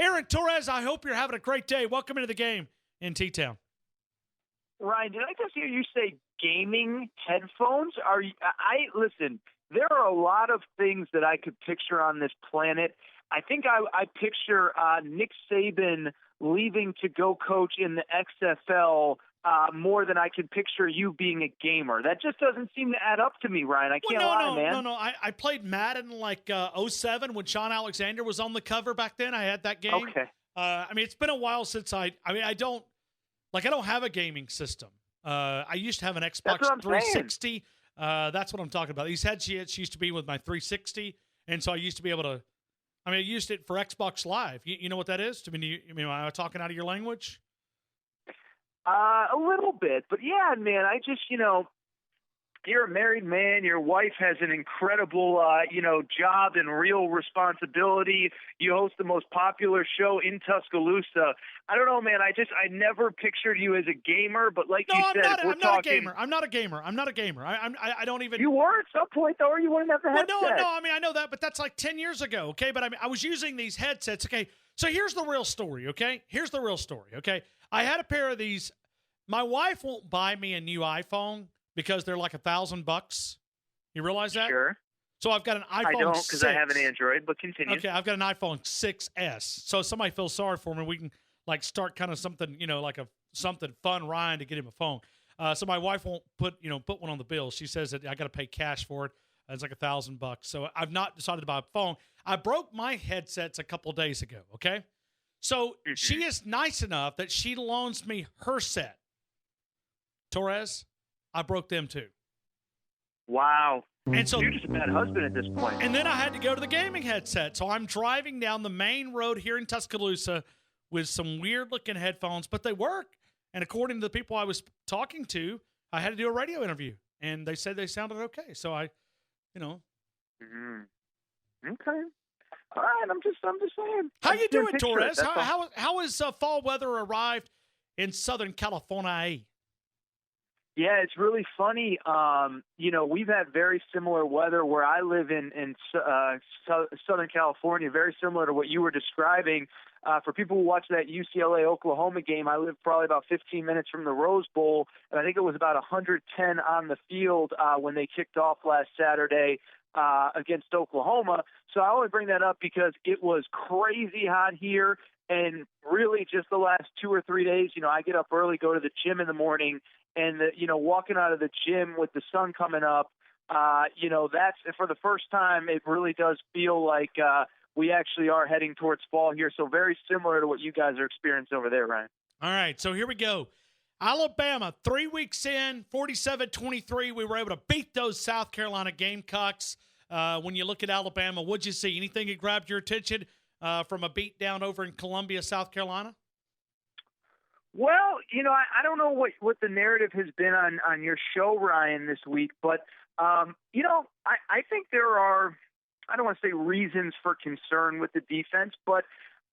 Aaron Torres, I hope you're having a great day. Welcome into the game in T-Town. Ryan, did I just hear you say gaming headphones? Listen, there are a lot of things that I could picture on this planet. I think I picture Nick Saban leaving to go coach in the XFL more than I could picture you being a gamer. That just doesn't seem to add up to me, Ryan. I can't lie, man. No. I played Madden like 07 when Sean Alexander was on the cover back then. I had that game. Okay. It's been a while since I don't have a gaming system. I used to have an Xbox 360. That's what I'm talking about. These headsets used to be with my 360, and so I used to be able to. I used it for Xbox Live. You know what that is? Am I talking out of your language? A little bit, but yeah, man, I just, you're a married man. Your wife has an incredible, job and real responsibility. You host the most popular show in Tuscaloosa. I don't know, man. I never pictured you as a gamer, but like you said, I'm not a gamer. I'm not a gamer. I don't even. You were at some point, though, or you wouldn't have the headset. No. I know that, but that's like 10 years ago. Okay, but I was using these headsets. Okay, so here's the real story. Okay, Okay, I had a pair of these. My wife won't buy me a new iPhone because they're like $1,000. You realize that? Sure. So I've got an iPhone 6. I don't, because I have an Android, but continue. Okay, I've got an iPhone 6S. So if somebody feels sorry for me, we can like start kind of something, something fun, Ryan, to get him a phone. So my wife won't put one on the bill. She says that I got to pay cash for it. It's like $1,000. So I've not decided to buy a phone. I broke my headsets a couple days ago. Okay, so she is nice enough that she loans me her set. Torres, I broke them too. Wow. And so you're just a bad husband at this point. And then I had to go to the gaming headset. So I'm driving down the main road here in Tuscaloosa with some weird-looking headphones, but they work. And according to the people I was talking to, I had to do a radio interview, and they said they sounded okay. So I. Okay. All right. I'm just saying. How you doing, Torres? How has fall weather arrived in Southern California? Yeah, it's really funny. We've had very similar weather where I live in Southern California, very similar to what you were describing. For people who watch that UCLA-Oklahoma game, I live probably about 15 minutes from the Rose Bowl, and I think it was about 110 on the field when they kicked off last Saturday against Oklahoma. So I only bring that up because it was crazy hot here, and really just the last 2 or 3 days, I get up early, go to the gym in the morning, and walking out of the gym with the sun coming up, that's for the first time. It really does feel like we actually are heading towards fall here. So very similar to what you guys are experiencing over there, Ryan. All right, so here we go. Alabama, 3 weeks in, 47-23. We were able to beat those South Carolina Gamecocks. When you look at Alabama, what'd you see? Anything that grabbed your attention from a beatdown over in Columbia, South Carolina? Well, I don't know what the narrative has been on your show, Ryan, this week, but, I think there are, I don't want to say reasons for concern with the defense, but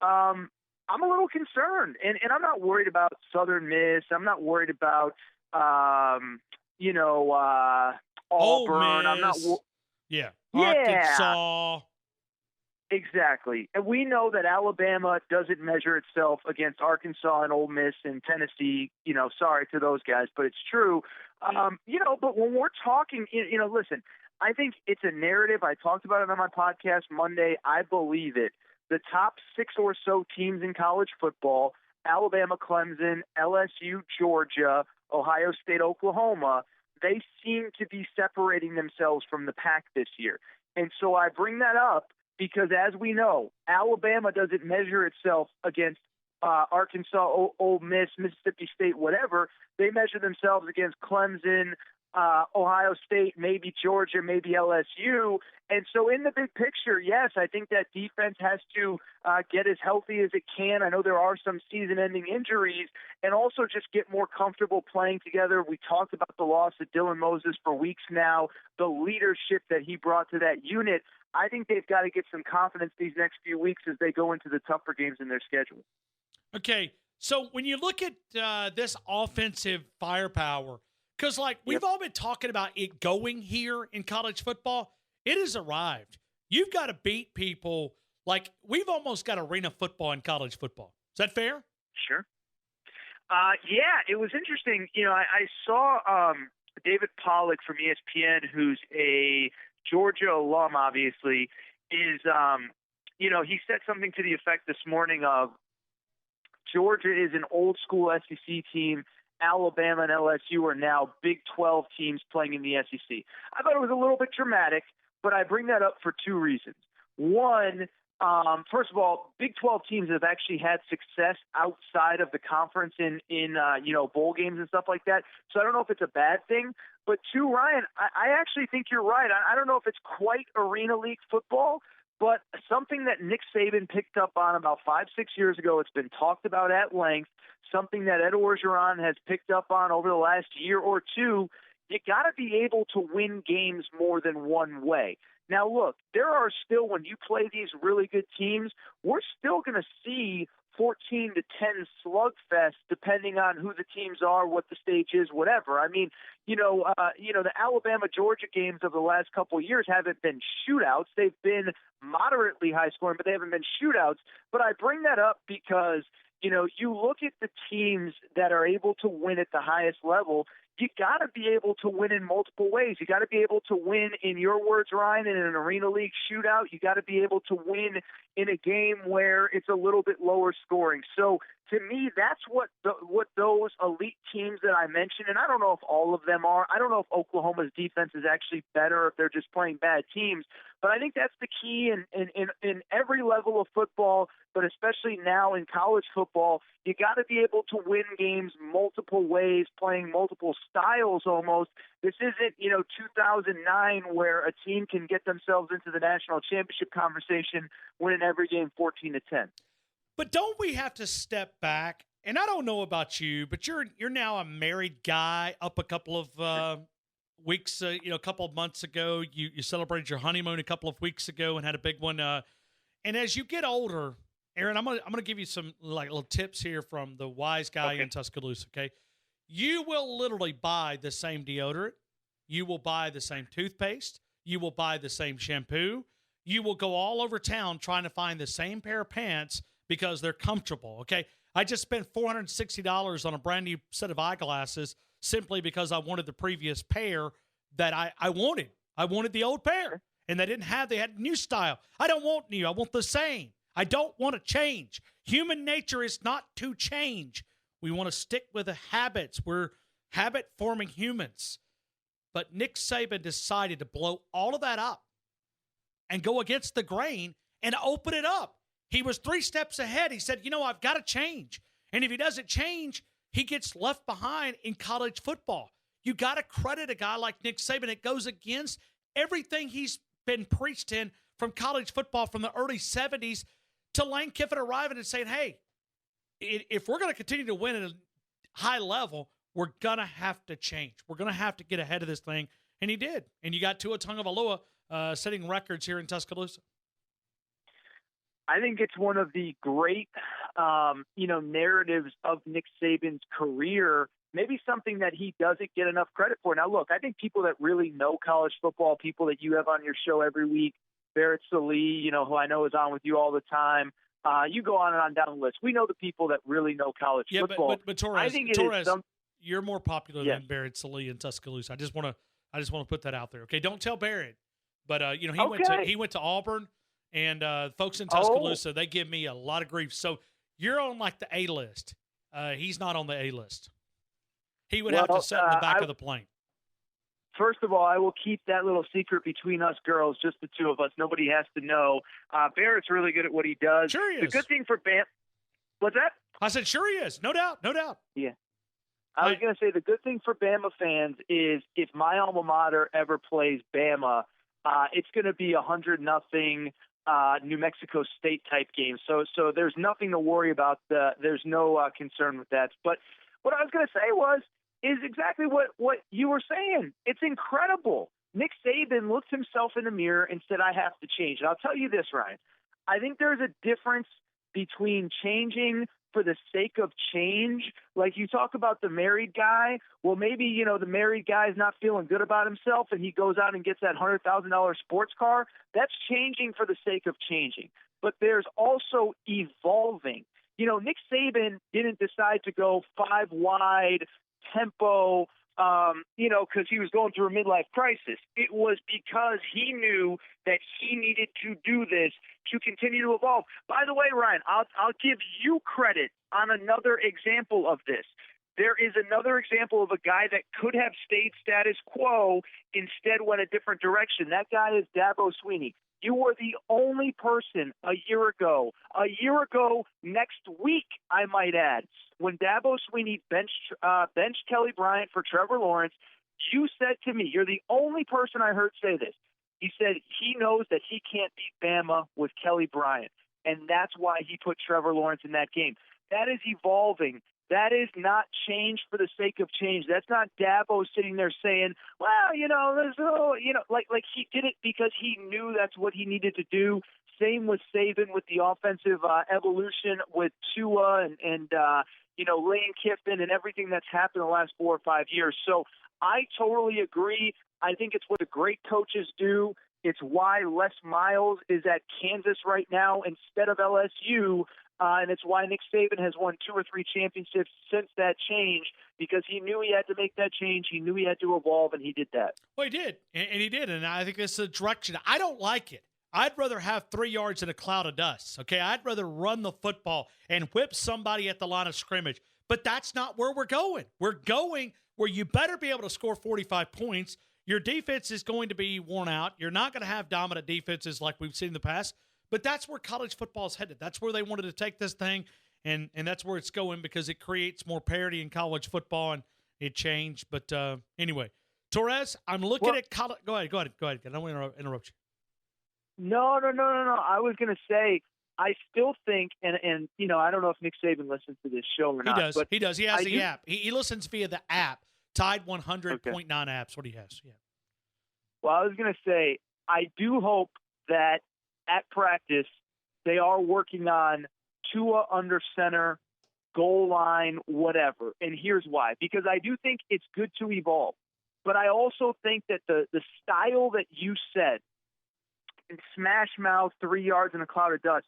I'm a little concerned, and I'm not worried about Southern Miss. I'm not worried about, Auburn. I'm not. Arkansas. Exactly. And we know that Alabama doesn't measure itself against Arkansas and Ole Miss and Tennessee. Sorry to those guys, but it's true. But when we're talking, listen, I think it's a narrative. I talked about it on my podcast Monday. I believe it. The top 6 or so teams in college football, Alabama, Clemson, LSU, Georgia, Ohio State, Oklahoma, they seem to be separating themselves from the pack this year. And so I bring that up because, as we know, Alabama doesn't measure itself against Arkansas, Ole Miss, Mississippi State, whatever. They measure themselves against Clemson, Ohio State, maybe Georgia, maybe LSU. And so in the big picture, yes, I think that defense has to get as healthy as it can. I know there are some season-ending injuries, and also just get more comfortable playing together. We talked about the loss of Dylan Moses for weeks now, the leadership that he brought to that unit. I think they've got to get some confidence these next few weeks as they go into the tougher games in their schedule. Okay, so when you look at this offensive firepower, because, we've all been talking about it going here in college football, it has arrived. You've got to beat people Like, we've almost got arena football in college football. Is that fair? Sure. Yeah, it was interesting. I saw David Pollack from ESPN, who's a Georgia alum, obviously, is, he said something to the effect this morning of Georgia is an old school SEC team. Alabama and LSU are now Big 12 teams playing in the SEC. I thought it was a little bit dramatic, but I bring that up for two reasons. One, first of all, Big 12 teams have actually had success outside of the conference in bowl games and stuff like that. So I don't know if it's a bad thing. But two, Ryan, I actually think you're right. I don't know if it's quite Arena League football, but something that Nick Saban picked up on about 5-6 years ago. It's been talked about at length. Something that Ed Orgeron has picked up on over the last year or two. You got to be able to win games more than one way. Now, look, there are still, when you play these really good teams, we're still going to see 14-10 slugfest depending on who the teams are, what the stage is, whatever. I mean, the Alabama-Georgia games of the last couple of years haven't been shootouts. They've been moderately high-scoring, but they haven't been shootouts. But I bring that up because, you look at the teams that are able to win at the highest level, you got to be able to win in multiple ways. You got to be able to win, in your words, Ryan, in an Arena League shootout. You got to be able to win in a game where it's a little bit lower scoring. So to me, that's what those elite teams that I mentioned, and I don't know if all of them are. I don't know if Oklahoma's defense is actually better if they're just playing bad teams. But I think that's the key in every level of football, but especially now in college football. You got to be able to win games multiple ways, playing multiple styles almost. This isn't, 2009 where a team can get themselves into the national championship conversation winning every game 14-10. But don't we have to step back? And I don't know about you, but you're now a married guy. Up a couple of weeks, a couple of months ago, you celebrated your honeymoon a couple of weeks ago and had a big one. And as you get older, Aaron, I'm gonna give you some little tips here from the wise guy in Tuscaloosa. Okay, you will literally buy the same deodorant, you will buy the same toothpaste, you will buy the same shampoo, you will go all over town trying to find the same pair of pants because they're comfortable. Okay, I just spent $460 on a brand new set of eyeglasses simply because I wanted the previous pair that I wanted. I wanted the old pair, and they had new style. I don't want new. I want the same. I don't want to change. Human nature is not to change. We want to stick with the habits. We're habit-forming humans. But Nick Saban decided to blow all of that up and go against the grain and open it up. He was 3 steps ahead. He said, I've got to change. And if he doesn't change, he gets left behind in college football. You got to credit a guy like Nick Saban. It goes against everything he's been preached in from college football from the early 70s to Lane Kiffin arriving and saying, hey, if we're going to continue to win at a high level, we're going to have to change. We're going to have to get ahead of this thing. And he did. And you got Tua Tagovailoa setting records here in Tuscaloosa. I think it's one of the great, narratives of Nick Saban's career, maybe something that he doesn't get enough credit for. Now, look, I think people that really know college football, people that you have on your show every week, Barrett Salee, who I know is on with you all the time, you go on and on down the list. We know the people that really know college football. But Torres, I think Torres, you're more popular than Barrett Salee in Tuscaloosa. I just want to put that out there. Okay, don't tell Barrett, but he went to Auburn. And folks in Tuscaloosa, they give me a lot of grief. So you're on like the A list. He's not on the A list. He would have to sit in the back of the plane. First of all, I will keep that little secret between us girls, just the two of us. Nobody has to know. Barrett's really good at what he does. Sure he is. The good thing for Bam – what's that? I said, sure he is. No doubt. No doubt. Yeah. I was going to say the good thing for Bama fans is if my alma mater ever plays Bama, it's going to be 100-0 New Mexico State type game. So there's nothing to worry about. There's no concern with that. But what I was going to say is exactly what you were saying. It's incredible. Nick Saban looked himself in the mirror and said, I have to change. And I'll tell you this, Ryan. I think there's a difference between changing for the sake of change. Like you talk about the married guy. Well, maybe, the married guy is not feeling good about himself and he goes out and gets that $100,000 sports car. That's changing for the sake of changing. but there's also evolving. Nick Saban didn't decide to go 5 wide tempo, because he was going through a midlife crisis. It was because he knew that he needed to do this to continue to evolve. By the way, Ryan, I'll give you credit on another example of this. There is another example of a guy that could have stayed status quo, instead went a different direction. That guy is Dabo Swinney. You were the only person a year ago next week, I might add, when Dabo Swinney benched Kelly Bryant for Trevor Lawrence, you said to me, you're the only person I heard say this. He said he knows that he can't beat Bama with Kelly Bryant, and that's why he put Trevor Lawrence in that game. That is evolving. That is not change for the sake of change. That's not Dabo sitting there saying, well, like he did it because he knew that's what he needed to do. Same with Saban with the offensive evolution with Tua and Lane Kiffin and everything that's happened the last 4 or 5 years. So I totally agree. I think it's what the great coaches do. It's why Les Miles is at Kansas right now instead of LSU. And it's why Nick Saban has won 2 or 3 championships since that change, because he knew he had to make that change. He knew he had to evolve, and he did that. Well, he did, and he did, and I think it's the direction. I don't like it. I'd rather have 3 yards in a cloud of dust, okay? I'd rather run the football and whip somebody at the line of scrimmage, but that's not where we're going. We're going where you better be able to score 45 points. Your defense is going to be worn out. You're not going to have dominant defenses like we've seen in the past. But that's where college football is headed. That's where they wanted to take this thing, and that's where it's going, because it creates more parity in college football, and it changed. But anyway, Torres, I'm looking at college. Go ahead. I don't want to interrupt you. No. I was going to say, I still think, and I don't know if Nick Saban listens to this show or not. He does. He has the app. He listens via the app, Tide 100.9 apps. What he has. Yeah. Well, I was going to say, I do hope that at practice, they are working on Tua under center, goal line, whatever. And here's why. Because I do think it's good to evolve. But I also think that the style that you said, in smash mouth, 3 yards in a cloud of dust,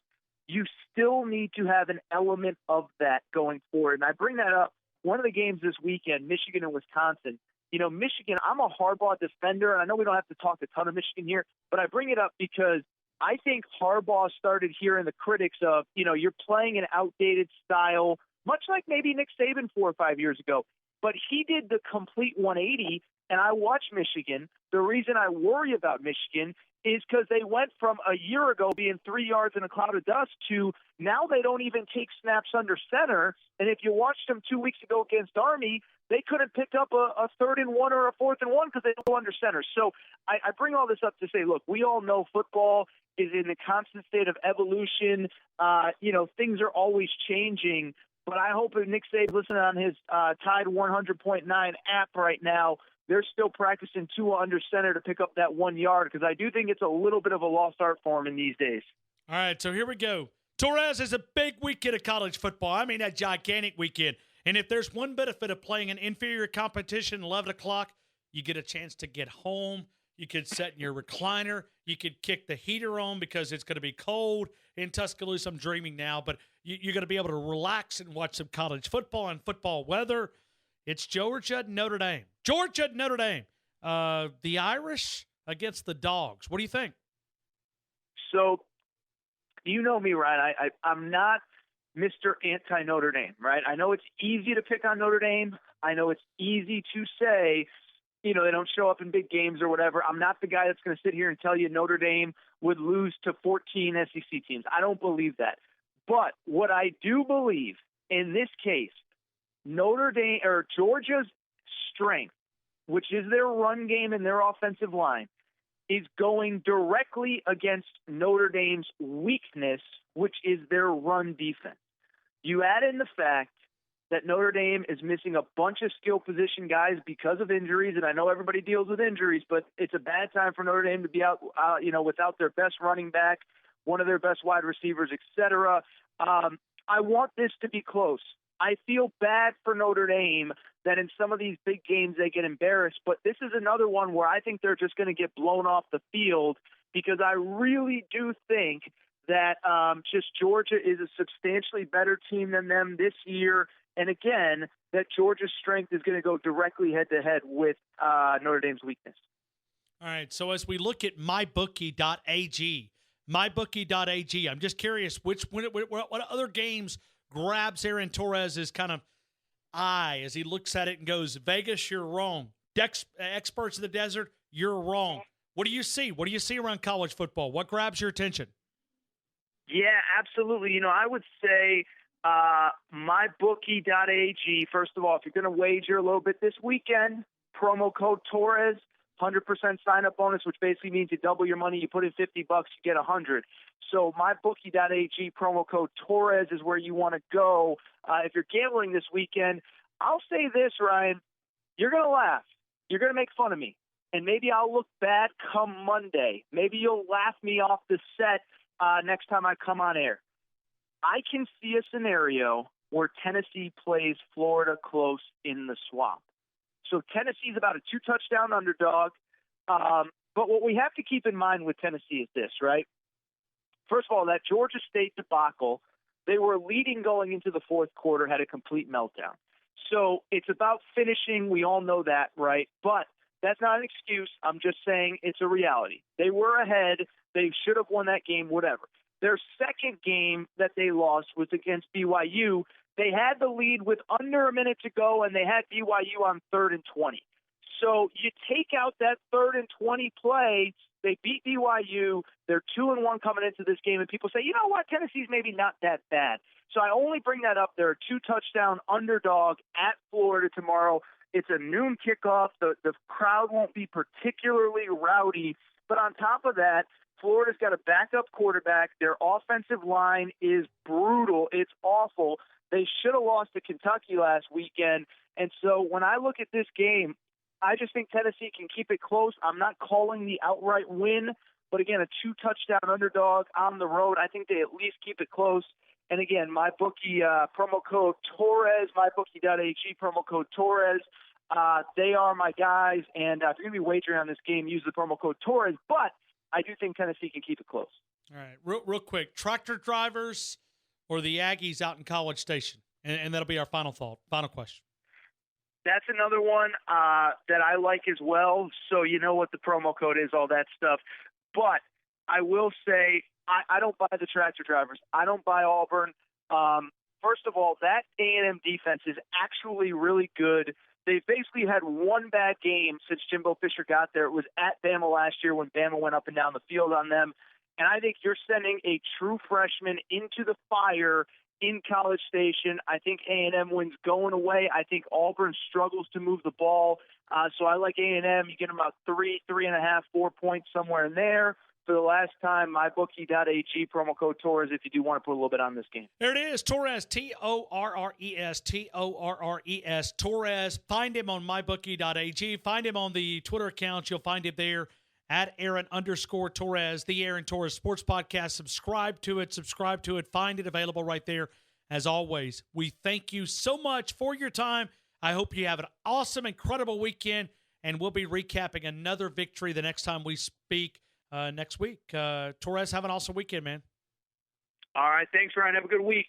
you still need to have an element of that going forward. And I bring that up. One of the games this weekend, Michigan and Wisconsin. Michigan, I'm a Harbaugh defender, and I know we don't have to talk a ton of Michigan here, but I bring it up because I think Harbaugh started hearing the critics of, you're playing an outdated style, much like maybe Nick Saban 4 or 5 years ago. But he did the complete 180, and I watch Michigan. The reason I worry about Michigan is because they went from a year ago being 3 yards in a cloud of dust to now they don't even take snaps under center. And if you watched them 2 weeks ago against Army, they couldn't pick up a 3rd and 1 or a 4th and 1 because they don't go under center. So I bring all this up to say, look, we all know football is in a constant state of evolution. Things are always changing. But I hope if Nick Saban listening on his Tide 100.9 app right now, they're still practicing Tua under center to pick up that 1 yard, because I do think it's a little bit of a lost art for him in these days. All right, so here we go. Torres is a big weekend of college football. I mean, a gigantic weekend. And if there's one benefit of playing an inferior competition at 11 o'clock, you get a chance to get home. You could sit in your recliner. You could kick the heater on because it's going to be cold in Tuscaloosa. I'm dreaming now, but you're going to be able to relax and watch some college football and football weather. It's Georgia, Notre Dame. The Irish against the Dogs. What do you think? So, you know me, Ryan. I'm not Mr. Anti-Notre Dame, right? I know it's easy to pick on Notre Dame. I know it's easy to say, they don't show up in big games or whatever. I'm not the guy that's going to sit here and tell you Notre Dame would lose to 14 SEC teams. I don't believe that. But what I do believe in this case, Notre Dame or Georgia's strength, which is their run game and their offensive line, is going directly against Notre Dame's weakness, which is their run defense. You add in the fact that Notre Dame is missing a bunch of skill position guys because of injuries, and I know everybody deals with injuries, but it's a bad time for Notre Dame to be out, without their best running back, one of their best wide receivers, etc. I want this to be close. I feel bad for Notre Dame that in some of these big games they get embarrassed, but this is another one where I think they're just going to get blown off the field, because I really do think that just Georgia is a substantially better team than them this year. And again, that Georgia's strength is going to go directly head-to-head with Notre Dame's weakness. All right, so as we look at mybookie.ag, I'm just curious, what other games grabs Aaron Torres' kind of eye as he looks at it and goes, Vegas, you're wrong. Experts of the desert, you're wrong. What do you see? What do you see around college football? What grabs your attention? Yeah, absolutely. I would say mybookie.ag, first of all, if you're going to wager a little bit this weekend, promo code Torres, 100% sign-up bonus, which basically means you double your money. You put in $50, you get $100. So mybookie.ag, promo code Torres is where you want to go. If you're gambling this weekend, I'll say this, Ryan, you're going to laugh. You're going to make fun of me. And maybe I'll look bad come Monday. Maybe you'll laugh me off the set next time I come on air. I can see a scenario where Tennessee plays Florida close in the Swamp. So Tennessee's about a 2-touchdown underdog. But what we have to keep in mind with Tennessee is this, right? First of all, that Georgia State debacle, they were leading going into the fourth quarter, had a complete meltdown. So it's about finishing. We all know that, right? But that's not an excuse. I'm just saying it's a reality. They were ahead. They should have won that game, whatever. Their second game that they lost was against BYU. They had the lead with under a minute to go, and they had BYU on 3rd and 20. So you take out that 3rd and 20 play, they beat BYU. They're 2-1 coming into this game, and people say, you know what, Tennessee's maybe not that bad. So I only bring that up. They're a 2-touchdown underdog at Florida tomorrow. It's a noon kickoff. The crowd won't be particularly rowdy. But on top of that, Florida's got a backup quarterback. Their offensive line is brutal. It's awful. They should have lost to Kentucky last weekend. And so when I look at this game, I just think Tennessee can keep it close. I'm not calling the outright win, but again, a 2-touchdown underdog on the road. I think they at least keep it close. And again, my bookie promo code Torres, mybookie.ag promo code Torres. They are my guys. And if you're going to be wagering on this game, use the promo code Torres. But I do think Tennessee can keep it close. All right, real quick, tractor drivers or the Aggies out in College Station? And that'll be our final question. That's another one that I like as well. So you know what the promo code is, all that stuff. But I will say I don't buy the tractor drivers. I don't buy Auburn. First of all, that A&M defense is actually really good. They've basically had one bad game since Jimbo Fisher got there. It was at Bama last year when Bama went up and down the field on them. And I think you're sending a true freshman into the fire in College Station. I think A&M wins going away. I think Auburn struggles to move the ball. So I like A&M. You get them about 3.5, 4 points somewhere in there. For the last time, mybookie.ag, promo code Torres, if you do want to put a little bit on this game. There it is, Torres, Torres, Torres. Torres. Find him on mybookie.ag. Find him on the Twitter account. You'll find him there at Aaron_Torres, the Aaron Torres Sports Podcast. Subscribe to it. Find it available right there. As always, we thank you so much for your time. I hope you have an awesome, incredible weekend, and we'll be recapping another victory the next time we speak next week. Torres, have an awesome weekend, man. All right. Thanks, Ryan. Have a good week.